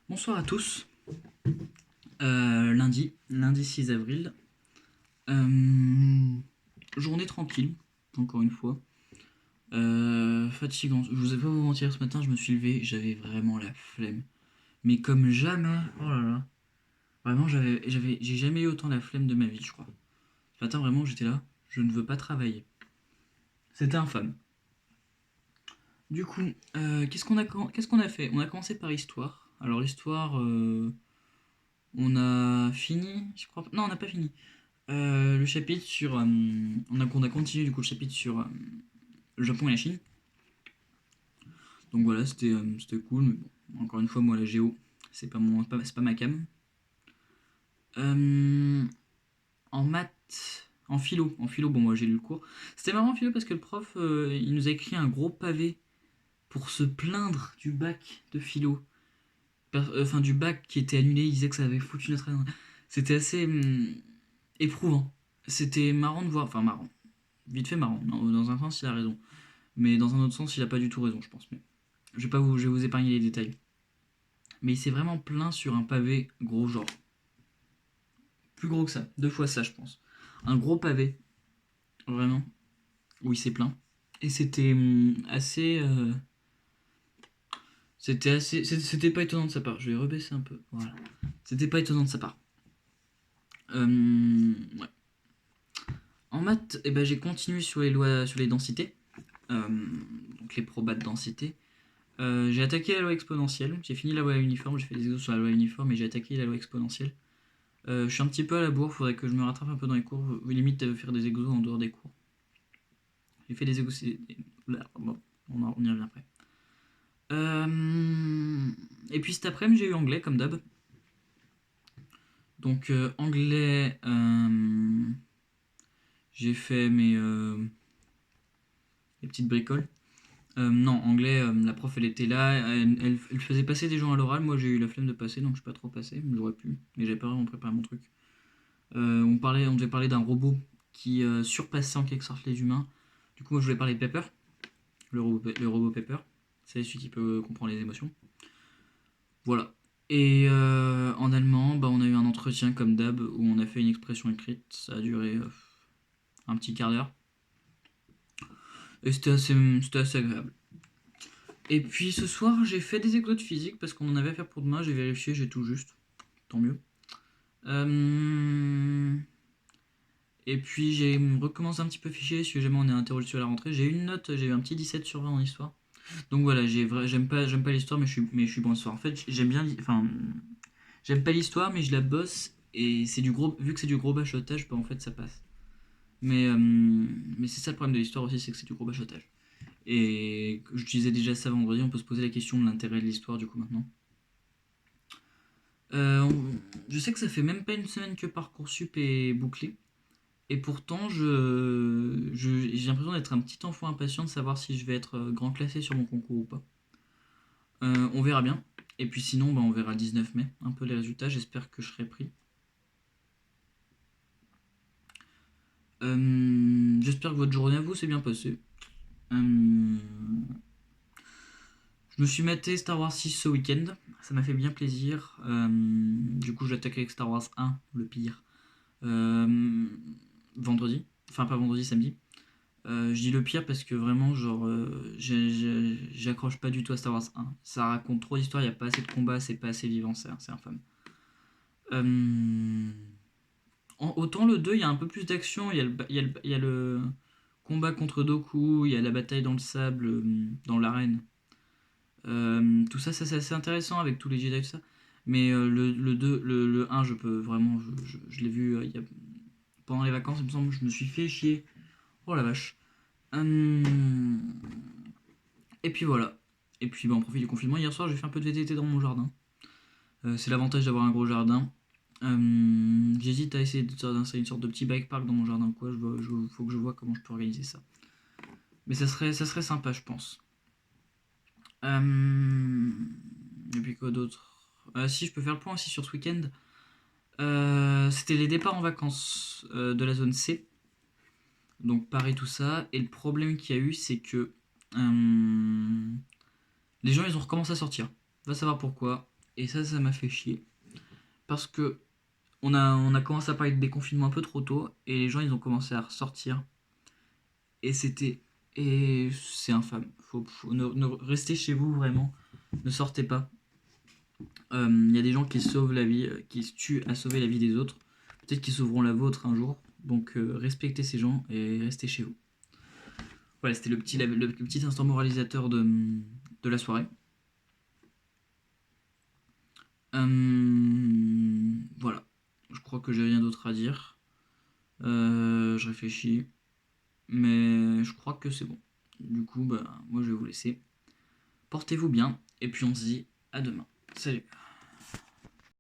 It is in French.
Bonsoir à tous. Lundi 6 avril. Journée tranquille, encore une fois. Fatigante. Je vous ai pas vous mentir, ce matin je me suis levé, j'avais vraiment la flemme. Mais comme jamais. Oh là là. Vraiment, j'ai jamais eu autant la flemme de ma vie, je crois. Ce matin, vraiment, j'étais là. Je ne veux pas travailler. C'était infâme. Du coup, qu'est-ce qu'on a fait? On a commencé par histoire. Alors, l'histoire, on a fini, je crois. Non, on n'a pas fini. Le chapitre sur. On a continué du coup le chapitre sur le Japon et la Chine. Donc voilà, c'était cool, mais bon, encore une fois, moi la géo, c'est pas ma cam. Euh, En maths, en philo, bon moi j'ai lu le cours. C'était marrant en philo parce que le prof, il nous a écrit un gros pavé pour se plaindre du bac de philo. Enfin du bac qui était annulé, il disait que ça avait foutu notre année. C'était assez éprouvant. C'était marrant de voir, enfin marrant, vite fait marrant. Dans un sens, il a raison. Mais dans un autre sens, il a pas du tout raison, je pense. Mais je vais vous épargner les détails. Mais il s'est vraiment plaint sur un pavé gros genre. Plus gros que ça, deux fois ça, je pense. Un gros pavé, vraiment, où il s'est plaint. Et c'était assez. C'était pas étonnant de sa part. Je vais rebaisser un peu. Voilà. C'était pas étonnant de sa part. Ouais. En maths, eh ben, j'ai continué sur les lois, sur les densités. Euh, donc les probas de densité. J'ai attaqué la loi exponentielle. J'ai fini la loi uniforme. J'ai fait des exos sur la loi uniforme et j'ai attaqué la loi exponentielle. Je suis un petit peu à la bourre. Faudrait que je me rattrape un peu dans les cours. Limite, faire des exos en dehors des cours. J'ai fait des exos. Bon, on y revient après. Et puis cet après-midi, j'ai eu anglais comme d'hab. Donc anglais, j'ai fait mes petites bricoles. Non, anglais, la prof elle était là, elle faisait passer des gens à l'oral. Moi j'ai eu la flemme de passer, donc je suis pas trop passé, mais j'aurais pu, mais j'avais pas vraiment préparé mon truc. On devait parler d'un robot qui surpassait en quelque sorte les humains. Du coup, moi je voulais parler de Pepper, le robot Pepper. C'est celui qui peut comprendre les émotions. Voilà. Et en allemand, bah, on a eu un entretien comme d'hab où on a fait une expression écrite. Ça a duré un petit quart d'heure. Et c'était assez agréable. Et puis ce soir, j'ai fait des exos de physique parce qu'on en avait à faire pour demain. J'ai vérifié, j'ai tout juste. Tant mieux. Euh, Et puis j'ai recommencé un petit peu fichier si jamais on est interrogé sur la rentrée. J'ai eu une note, j'ai eu un petit 17 sur 20 en histoire. Donc voilà, j'aime pas l'histoire, mais je suis bon en histoire. En fait, enfin, j'aime pas l'histoire, mais je la bosse et c'est du gros, vu que c'est du gros bachotage, bah en fait ça passe. Mais c'est ça le problème de l'histoire aussi, c'est que c'est du gros bachotage. Et je disais déjà ça vendredi, on peut se poser la question de l'intérêt de l'histoire du coup maintenant. Je sais que ça fait même pas une semaine que Parcoursup est bouclé. Et pourtant, j'ai l'impression d'être un petit enfant impatient de savoir si je vais être grand classé sur mon concours ou pas. On verra bien. Et puis sinon, bah, on verra le 19 mai. Un peu les résultats, j'espère que je serai pris. J'espère que votre journée à vous s'est bien passée. Euh, je me suis maté Star Wars 6 ce week-end. Ça m'a fait bien plaisir. Du coup, j'attaque avec Star Wars 1, le pire. Euh, Vendredi. Enfin, pas vendredi, samedi. Je dis le pire parce que vraiment, genre, j'accroche pas du tout à Star Wars 1. Ça raconte trop d'histoires, il n'y a pas assez de combats, c'est pas assez vivant, c'est infâme. Euh, Autant le 2, il y a un peu plus d'action, il y a le combat contre Doku, il y a la bataille dans le sable, dans l'arène. Tout ça, c'est assez intéressant avec tous les Jedi et tout ça. Mais le 2, le 1, je peux vraiment, je l'ai vu pendant les vacances, il me semble, je me suis fait chier. Oh la vache. Hum, Et puis voilà. Et puis bah, on profite du confinement. Hier soir, j'ai fait un peu de VTT dans mon jardin. C'est l'avantage d'avoir un gros jardin. J'hésite à essayer d'installer une sorte de petit bike park dans mon jardin. Quoi. Faut que je vois comment je peux organiser ça. Mais ça serait sympa, je pense. Et puis quoi d'autre? Si, je peux faire le point aussi sur ce week-end. C'était les départs en vacances de la zone C. Donc Paris, tout ça. Et le problème qu'il y a eu, c'est que les gens, ils ont recommencé à sortir. Va savoir pourquoi. Et ça m'a fait chier. Parce que on a commencé à parler de déconfinement un peu trop tôt, et les gens, ils ont commencé à ressortir. Et c'était... Et c'est infâme. Restez chez vous, vraiment. Ne sortez pas. Il y a des gens qui sauvent la vie, qui se tuent à sauver la vie des autres. Peut-être qu'ils sauveront la vôtre un jour. Donc respectez ces gens et restez chez vous. Voilà, c'était le petit instant moralisateur de la soirée. Voilà. Je crois que j'ai rien d'autre à dire. Je réfléchis. Mais je crois que c'est bon. Du coup, bah, moi je vais vous laisser. Portez-vous bien. Et puis on se dit à demain. Salut.